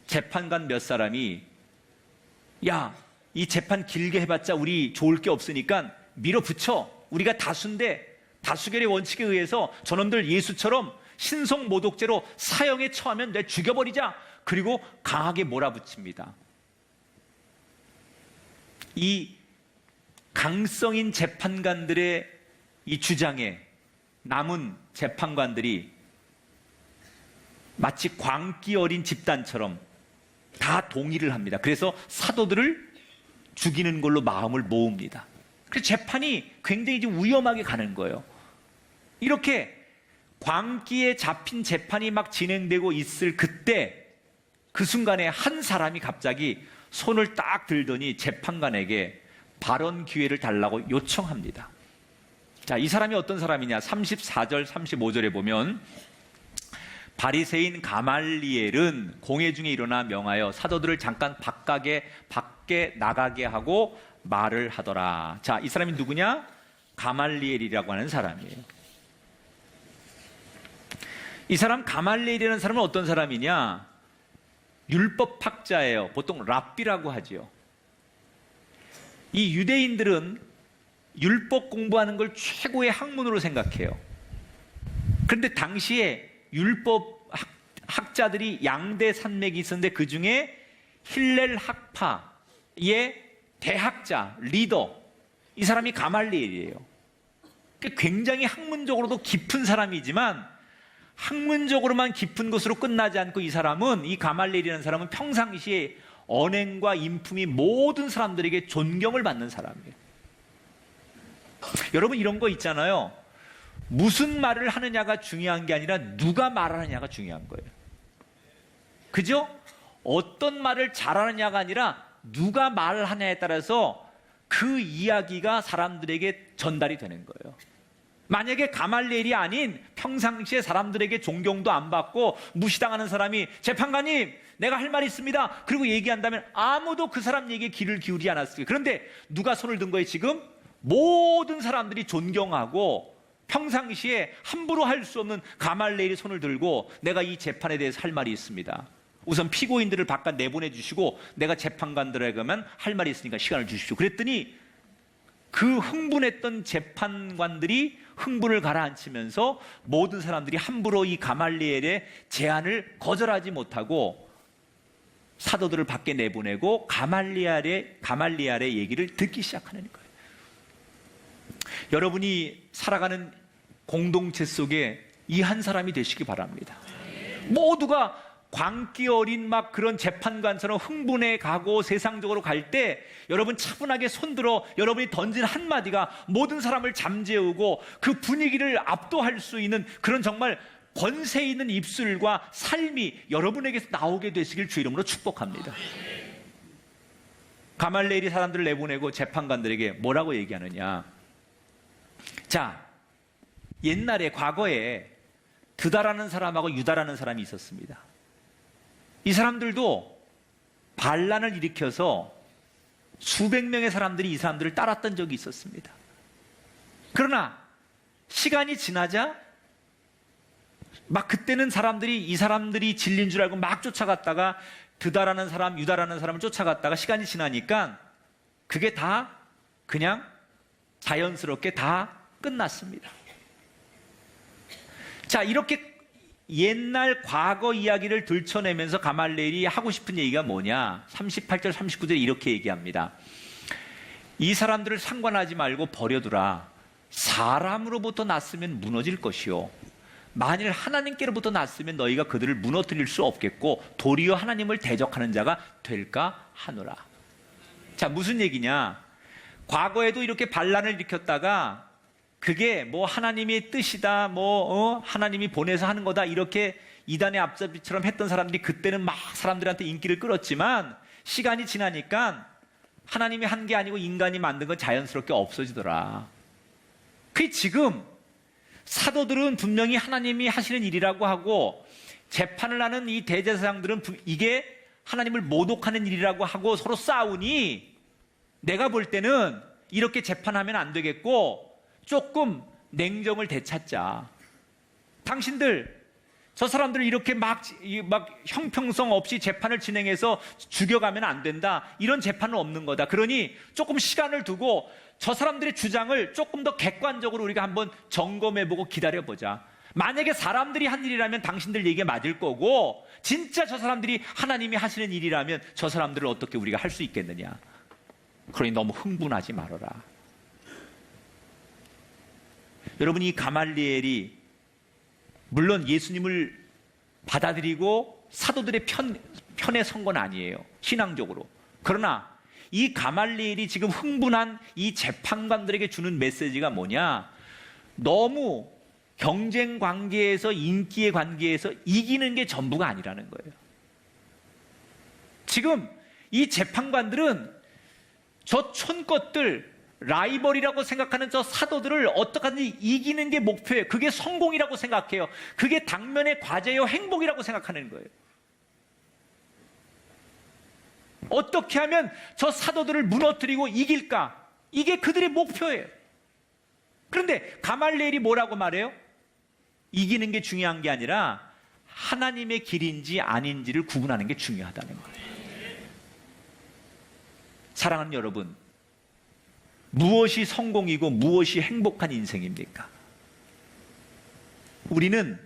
재판관 몇 사람이, 야, 이 재판 길게 해봤자 우리 좋을 게 없으니까 밀어붙여. 우리가 다수인데 다수결의 원칙에 의해서 저놈들 예수처럼 신성모독죄로 사형에 처하면 내 죽여버리자. 그리고 강하게 몰아붙입니다. 이 강성인 재판관들의 이 주장에 남은 재판관들이 마치 광기 어린 집단처럼 다 동의를 합니다. 그래서 사도들을 죽이는 걸로 마음을 모읍니다. 그래서 재판이 굉장히 위험하게 가는 거예요. 이렇게 광기에 잡힌 재판이 막 진행되고 있을 그때, 그 순간에 한 사람이 갑자기 손을 딱 들더니 재판관에게 발언 기회를 달라고 요청합니다. 자, 이 사람이 어떤 사람이냐? 34절, 35절에 보면 바리새인 가말리엘은 공회 중에 일어나 명하여 사도들을 잠깐 밖에 나가게 하고 말을 하더라. 자, 이 사람이 누구냐? 가말리엘이라고 하는 사람이에요. 이 사람 가말리엘이라는 사람은 어떤 사람이냐? 율법학자예요. 보통 랍비라고 하지요. 이 유대인들은 율법 공부하는 걸 최고의 학문으로 생각해요. 그런데 당시에 율법 학자들이 양대 산맥이 있었는데 그 중에 힐렐 학파의 대학자, 리더, 이 사람이 가말리엘이에요. 굉장히 학문적으로도 깊은 사람이지만 학문적으로만 깊은 것으로 끝나지 않고 이 사람은, 이 가말리엘이라는 사람은 평상시에 언행과 인품이 모든 사람들에게 존경을 받는 사람이에요. 여러분, 이런 거 있잖아요. 무슨 말을 하느냐가 중요한 게 아니라 누가 말하느냐가 중요한 거예요. 그죠? 어떤 말을 잘하느냐가 아니라 누가 말을 하느냐에 따라서 그 이야기가 사람들에게 전달이 되는 거예요. 만약에 가말리엘이 아닌 평상시에 사람들에게 존경도 안 받고 무시당하는 사람이 재판관님, 내가 할 말이 있습니다. 그리고 얘기한다면 아무도 그 사람 얘기에 귀를 기울이지 않았을 거예요. 그런데 누가 손을 든 거예요, 지금? 모든 사람들이 존경하고 평상시에 함부로 할 수 없는 가말리엘이 손을 들고 내가 이 재판에 대해서 할 말이 있습니다. 우선 피고인들을 바깥 내보내주시고 내가 재판관들에게만 할 말이 있으니까 시간을 주십시오. 그랬더니 그 흥분했던 재판관들이 흥분을 가라앉히면서 모든 사람들이 함부로 이 가말리엘의 제안을 거절하지 못하고 사도들을 밖에 내보내고 가말리엘의 얘기를 듣기 시작하는 거예요. 여러분이 살아가는 공동체 속에 이 한 사람이 되시기 바랍니다. 모두가 광기 어린 막 그런 재판관처럼 흥분해 가고 세상적으로 갈 때 여러분 차분하게 손들어 여러분이 던진 한마디가 모든 사람을 잠재우고 그 분위기를 압도할 수 있는 그런 정말 권세 있는 입술과 삶이 여러분에게서 나오게 되시길 주 이름으로 축복합니다. 가말리엘이 사람들을 내보내고 재판관들에게 뭐라고 얘기하느냐. 자, 옛날에 과거에 드다라는 사람하고 유다라는 사람이 있었습니다. 이 사람들도 반란을 일으켜서 수백 명의 사람들이 이 사람들을 따랐던 적이 있었습니다. 그러나 시간이 지나자 막 그때는 이 사람들이 진리인 줄 알고 막 쫓아갔다가 드다라는 사람, 유다라는 사람을 쫓아갔다가 시간이 지나니까 그게 다 그냥 자연스럽게 다 끝났습니다. 자, 이렇게 옛날 과거 이야기를 들춰내면서 가말리엘이 하고 싶은 얘기가 뭐냐? 38절, 39절에 이렇게 얘기합니다. 이 사람들을 상관하지 말고 버려두라. 사람으로부터 났으면 무너질 것이요. 만일 하나님께로부터 났으면 너희가 그들을 무너뜨릴 수 없겠고 도리어 하나님을 대적하는 자가 될까 하노라. 자, 무슨 얘기냐? 과거에도 이렇게 반란을 일으켰다가 그게 뭐 하나님의 뜻이다, 하나님이 보내서 하는 거다, 이렇게 이단의 앞잡이처럼 했던 사람들이 그때는 막 사람들한테 인기를 끌었지만 시간이 지나니까 하나님이 한 게 아니고 인간이 만든 건 자연스럽게 없어지더라. 그게 지금 사도들은 분명히 하나님이 하시는 일이라고 하고 재판을 하는 이 대제사장들은 이게 하나님을 모독하는 일이라고 하고 서로 싸우니 내가 볼 때는 이렇게 재판하면 안 되겠고 조금 냉정을 되찾자. 당신들 저 사람들을 이렇게 막 형평성 없이 재판을 진행해서 죽여가면 안 된다. 이런 재판은 없는 거다. 그러니 조금 시간을 두고 저 사람들의 주장을 조금 더 객관적으로 우리가 한번 점검해보고 기다려보자. 만약에 사람들이 한 일이라면 당신들 얘기가 맞을 거고 진짜 저 사람들이 하나님이 하시는 일이라면 저 사람들을 어떻게 우리가 할 수 있겠느냐. 그러니 너무 흥분하지 말아라. 여러분, 이 가말리엘이 물론 예수님을 받아들이고 사도들의 편에 선 건 아니에요, 신앙적으로. 그러나 이 가말리엘이 지금 흥분한 이 재판관들에게 주는 메시지가 뭐냐? 너무 경쟁 관계에서, 인기의 관계에서 이기는 게 전부가 아니라는 거예요. 지금 이 재판관들은 저 촌것들, 라이벌이라고 생각하는 저 사도들을 어떻게든지 이기는 게 목표예요. 그게 성공이라고 생각해요. 그게 당면의 과제요, 행복이라고 생각하는 거예요. 어떻게 하면 저 사도들을 무너뜨리고 이길까? 이게 그들의 목표예요. 그런데 가말리엘이 뭐라고 말해요? 이기는 게 중요한 게 아니라 하나님의 길인지 아닌지를 구분하는 게 중요하다는 거예요. 사랑하는 여러분, 무엇이 성공이고 무엇이 행복한 인생입니까? 우리는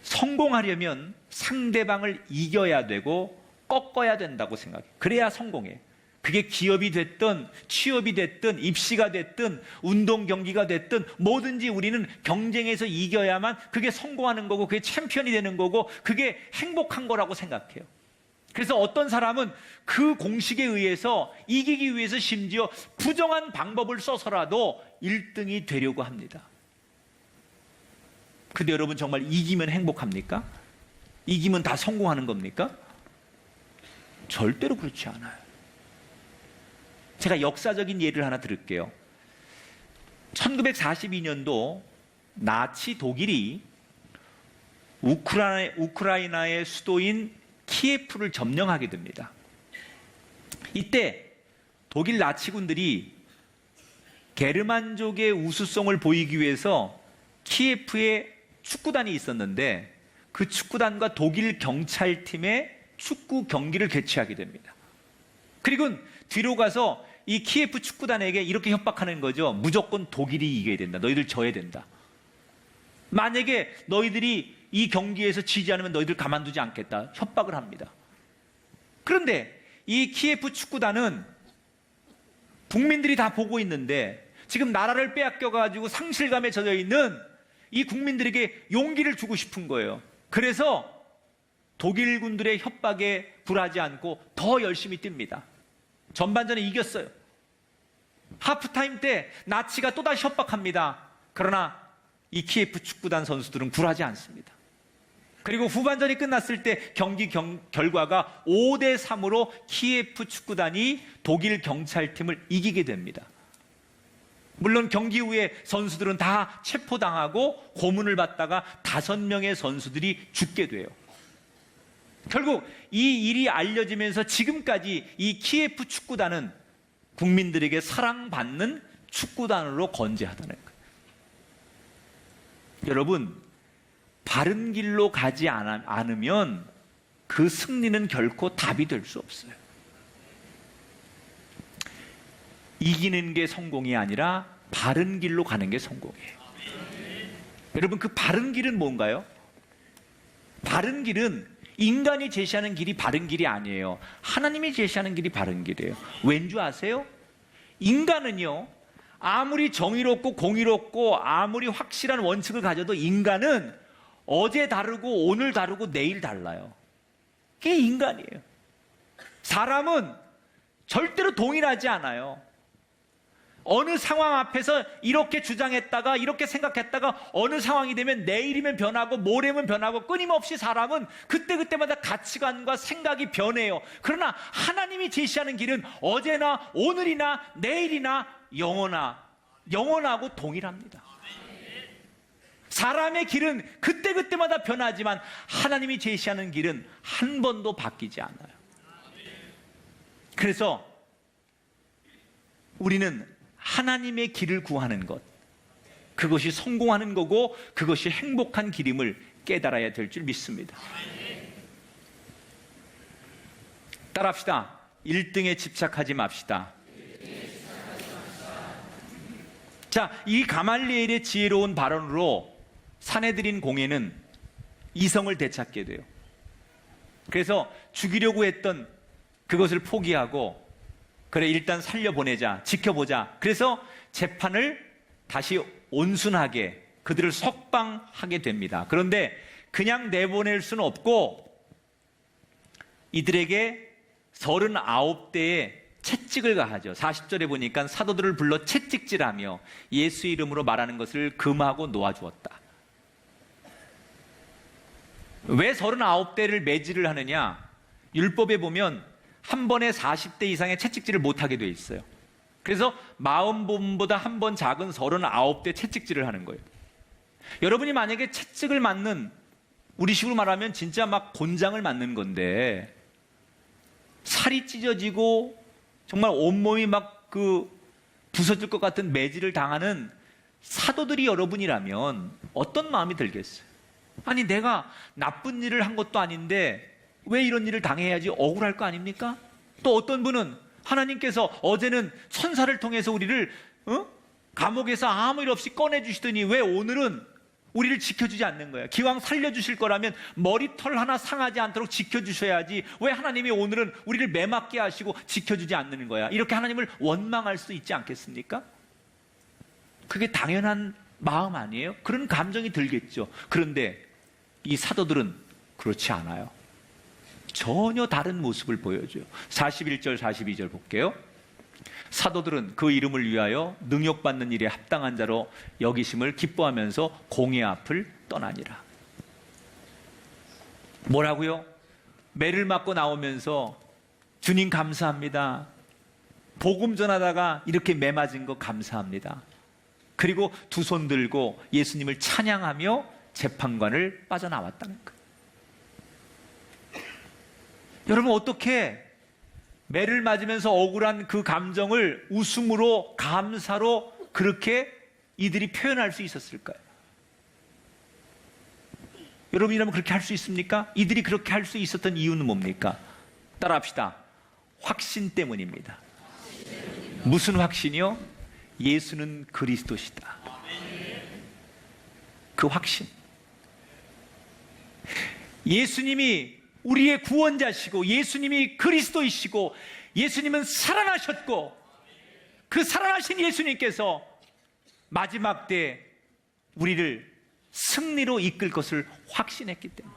성공하려면 상대방을 이겨야 되고 꺾어야 된다고 생각해요. 그래야 성공해. 그게 기업이 됐든 취업이 됐든 입시가 됐든 운동 경기가 됐든 뭐든지 우리는 경쟁에서 이겨야만 그게 성공하는 거고 그게 챔피언이 되는 거고 그게 행복한 거라고 생각해요. 그래서 어떤 사람은 그 공식에 의해서 이기기 위해서 심지어 부정한 방법을 써서라도 1등이 되려고 합니다. 근데 여러분, 정말 이기면 행복합니까? 이기면 다 성공하는 겁니까? 절대로 그렇지 않아요. 제가 역사적인 예를 하나 들을게요. 1942년도 나치 독일이 우크라이나의 수도인 키예프를 점령하게 됩니다. 이때 독일 나치군들이 게르만족의 우수성을 보이기 위해서 키예프에 축구단이 있었는데 그 축구단과 독일 경찰팀의 축구 경기를 개최하게 됩니다. 그리고 뒤로 가서 이 키예프 축구단에게 이렇게 협박하는 거죠. 무조건 독일이 이겨야 된다. 너희들 져야 된다. 만약에 너희들이 이 경기에서 지지 않으면 너희들 가만두지 않겠다. 협박을 합니다. 그런데 이 키예프 축구단은 국민들이 다 보고 있는데 지금 나라를 빼앗겨가지고 상실감에 젖어 있는 이 국민들에게 용기를 주고 싶은 거예요. 그래서 독일군들의 협박에 굴하지 않고 더 열심히 뜁니다. 전반전에 이겼어요. 하프타임 때 나치가 또다시 협박합니다. 그러나 이 키예프 축구단 선수들은 굴하지 않습니다. 그리고 후반전이 끝났을 때 경기 결과가 5대3으로 키예프 축구단이 독일 경찰팀을 이기게 됩니다. 물론 경기 후에 선수들은 다 체포당하고 고문을 받다가 5명의 선수들이 죽게 돼요. 결국 이 일이 알려지면서 지금까지 이 키예프 축구단은 국민들에게 사랑받는 축구단으로 건재하다는 거예요. 여러분, 바른 길로 가지 않으면 그 승리는 결코 답이 될 수 없어요. 이기는 게 성공이 아니라 바른 길로 가는 게 성공이에요. 여러분, 그 바른 길은 뭔가요? 바른 길은 인간이 제시하는 길이 바른 길이 아니에요. 하나님이 제시하는 길이 바른 길이에요. 왠지 아세요? 인간은요, 아무리 정의롭고 공의롭고 아무리 확실한 원칙을 가져도 인간은 어제 다르고 오늘 다르고 내일 달라요. 그게 인간이에요. 사람은 절대로 동일하지 않아요. 어느 상황 앞에서 이렇게 주장했다가 이렇게 생각했다가 어느 상황이 되면 내일이면 변하고 모레면 변하고 끊임없이 사람은 그때그때마다 가치관과 생각이 변해요. 그러나 하나님이 제시하는 길은 어제나 오늘이나 내일이나 영원하고 동일합니다. 사람의 길은 그때그때마다 변하지만 하나님이 제시하는 길은 한 번도 바뀌지 않아요. 그래서 우리는 하나님의 길을 구하는 것, 그것이 성공하는 거고 그것이 행복한 길임을 깨달아야 될 줄 믿습니다. 따라합시다. 1등에 집착하지 맙시다. 자, 이 가말리엘의 지혜로운 발언으로 사내들인 공회는 이성을 되찾게 돼요. 그래서 죽이려고 했던 그것을 포기하고 그래, 일단 살려보내자, 지켜보자. 그래서 재판을 다시 온순하게 그들을 석방하게 됩니다. 그런데 그냥 내보낼 수는 없고 이들에게 39대의 채찍을 가하죠. 40절에 보니까 사도들을 불러 채찍질하며 예수 이름으로 말하는 것을 금하고 놓아주었다. 왜 39대를 매질을 하느냐? 율법에 보면 한 번에 40대 이상의 채찍질을 못하게 돼 있어요. 그래서 40번보다 한 번 작은 39대 채찍질을 하는 거예요. 여러분이 만약에 채찍을 맞는, 우리식으로 말하면 진짜 막 곤장을 맞는 건데 살이 찢어지고 정말 온몸이 막 부서질 것 같은 매질을 당하는 사도들이 여러분이라면 어떤 마음이 들겠어요? 아니, 내가 나쁜 일을 한 것도 아닌데 왜 이런 일을 당해야지 억울할 거 아닙니까? 또 어떤 분은 하나님께서 어제는 천사를 통해서 우리를 감옥에서 아무 일 없이 꺼내주시더니 왜 오늘은 우리를 지켜주지 않는 거야? 기왕 살려주실 거라면 머리털 하나 상하지 않도록 지켜주셔야지 왜 하나님이 오늘은 우리를 매맞게 하시고 지켜주지 않는 거야? 이렇게 하나님을 원망할 수 있지 않겠습니까? 그게 당연한 마음 아니에요? 그런 감정이 들겠죠. 그런데 이 사도들은 그렇지 않아요. 전혀 다른 모습을 보여줘요. 41절 42절 볼게요. 사도들은 그 이름을 위하여 능욕받는 일에 합당한 자로 여기심을 기뻐하면서 공회 앞을 떠나니라. 뭐라고요? 매를 맞고 나오면서 주님 감사합니다. 복음 전하다가 이렇게 매 맞은 거 감사합니다. 그리고 두 손 들고 예수님을 찬양하며 재판관을 빠져나왔다는 거예요. 여러분, 어떻게 매를 맞으면서 억울한 그 감정을 웃음으로, 감사로 그렇게 이들이 표현할 수 있었을까요? 여러분이라면 그렇게 할 수 있습니까? 이들이 그렇게 할 수 있었던 이유는 뭡니까? 따라합시다. 확신 때문입니다. 무슨 확신이요? 예수는 그리스도시다. 그 확신. 예수님이 우리의 구원자시고 예수님이 그리스도이시고 예수님은 살아나셨고 그 살아나신 예수님께서 마지막 때 우리를 승리로 이끌 것을 확신했기 때문에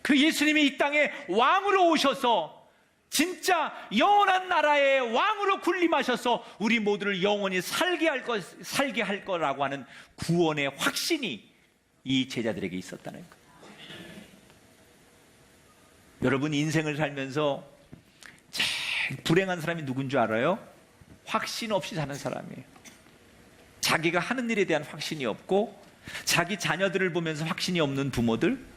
그 예수님이 이 땅에 왕으로 오셔서 진짜 영원한 나라의 왕으로 군림하셔서 우리 모두를 영원히 살게 할 거라고 하는 구원의 확신이 이 제자들에게 있었다는 거예요. 여러분, 인생을 살면서 제일 불행한 사람이 누군 줄 알아요? 확신 없이 사는 사람이에요. 자기가 하는 일에 대한 확신이 없고 자기 자녀들을 보면서 확신이 없는 부모들.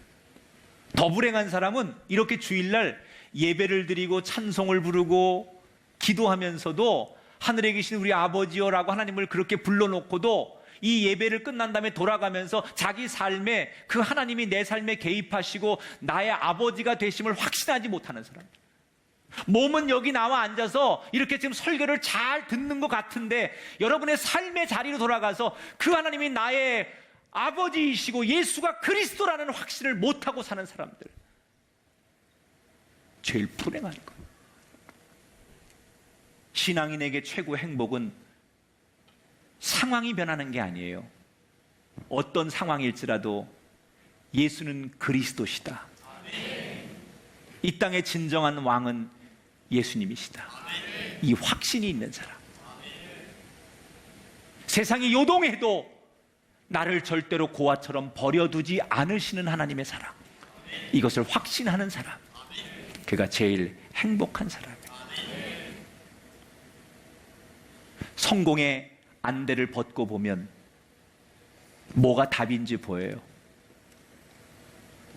더 불행한 사람은 이렇게 주일날 예배를 드리고 찬송을 부르고 기도하면서도 하늘에 계신 우리 아버지여라고 하나님을 그렇게 불러놓고도 이 예배를 끝난 다음에 돌아가면서 자기 삶에 그 하나님이 내 삶에 개입하시고 나의 아버지가 되심을 확신하지 못하는 사람. 몸은 여기 나와 앉아서 이렇게 지금 설교를 잘 듣는 것 같은데 여러분의 삶의 자리로 돌아가서 그 하나님이 나의 아버지이시고 예수가 그리스도라는 확신을 못하고 사는 사람들, 제일 불행한 거예요. 신앙인에게 최고의 행복은 상황이 변하는 게 아니에요. 어떤 상황일지라도 예수는 그리스도시다. 이 땅의 진정한 왕은 예수님이시다. 이 확신이 있는 사람. 세상이 요동해도 나를 절대로 고아처럼 버려두지 않으시는 하나님의 사랑. 이것을 확신하는 사람. 그가 제일 행복한 사람이에요. 성공의 안대를 벗고 보면 뭐가 답인지 보여요.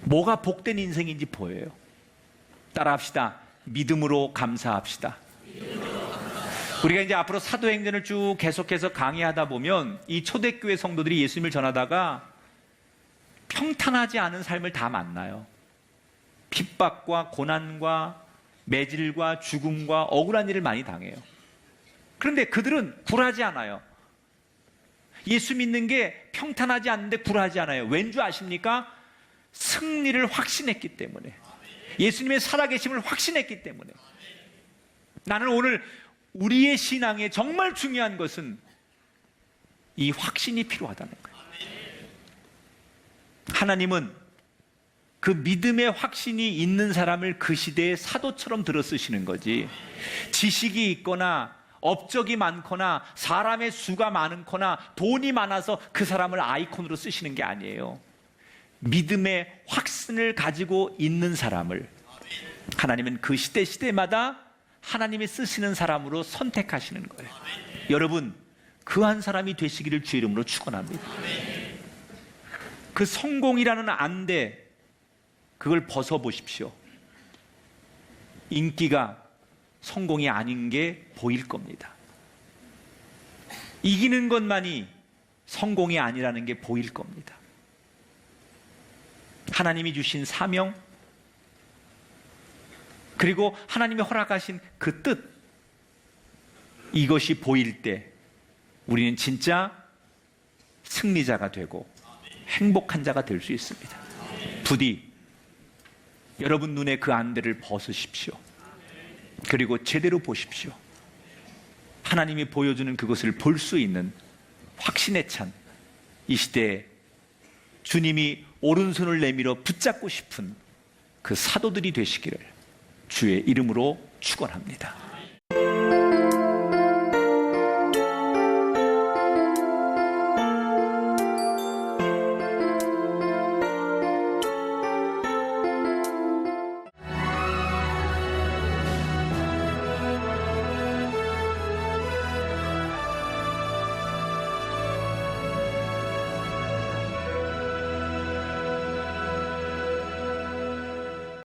뭐가 복된 인생인지 보여요. 따라합시다. 믿음으로 감사합시다. 우리가 이제 앞으로 사도행전을 쭉 계속해서 강의하다 보면 이 초대교회 성도들이 예수님을 전하다가 평탄하지 않은 삶을 다 만나요. 핍박과 고난과 매질과 죽음과 억울한 일을 많이 당해요. 그런데 그들은 굴하지 않아요. 예수 믿는 게 평탄하지 않은데 굴하지 않아요. 왠지 아십니까? 승리를 확신했기 때문에, 예수님의 살아계심을 확신했기 때문에. 나는 오늘 우리의 신앙에 정말 중요한 것은 이 확신이 필요하다는 거예요. 하나님은 그 믿음의 확신이 있는 사람을 그 시대의 사도처럼 들어 쓰시는 거지, 지식이 있거나 업적이 많거나 사람의 수가 많거나 돈이 많아서 그 사람을 아이콘으로 쓰시는 게 아니에요. 믿음의 확신을 가지고 있는 사람을 하나님은 그 시대마다 하나님이 쓰시는 사람으로 선택하시는 거예요. 여러분, 그 한 사람이 되시기를 주의 이름으로 축원합니다. 그 성공이라는 안대, 그걸 벗어보십시오. 인기가 성공이 아닌 게 보일 겁니다. 이기는 것만이 성공이 아니라는 게 보일 겁니다. 하나님이 주신 사명, 그리고 하나님이 허락하신 그 뜻, 이것이 보일 때 우리는 진짜 승리자가 되고 행복한 자가 될 수 있습니다. 부디 여러분 눈에 그 안대를 벗으십시오. 그리고 제대로 보십시오. 하나님이 보여주는 그것을 볼 수 있는 확신에 찬 이 시대에 주님이 오른손을 내밀어 붙잡고 싶은 그 사도들이 되시기를 주의 이름으로 축원합니다.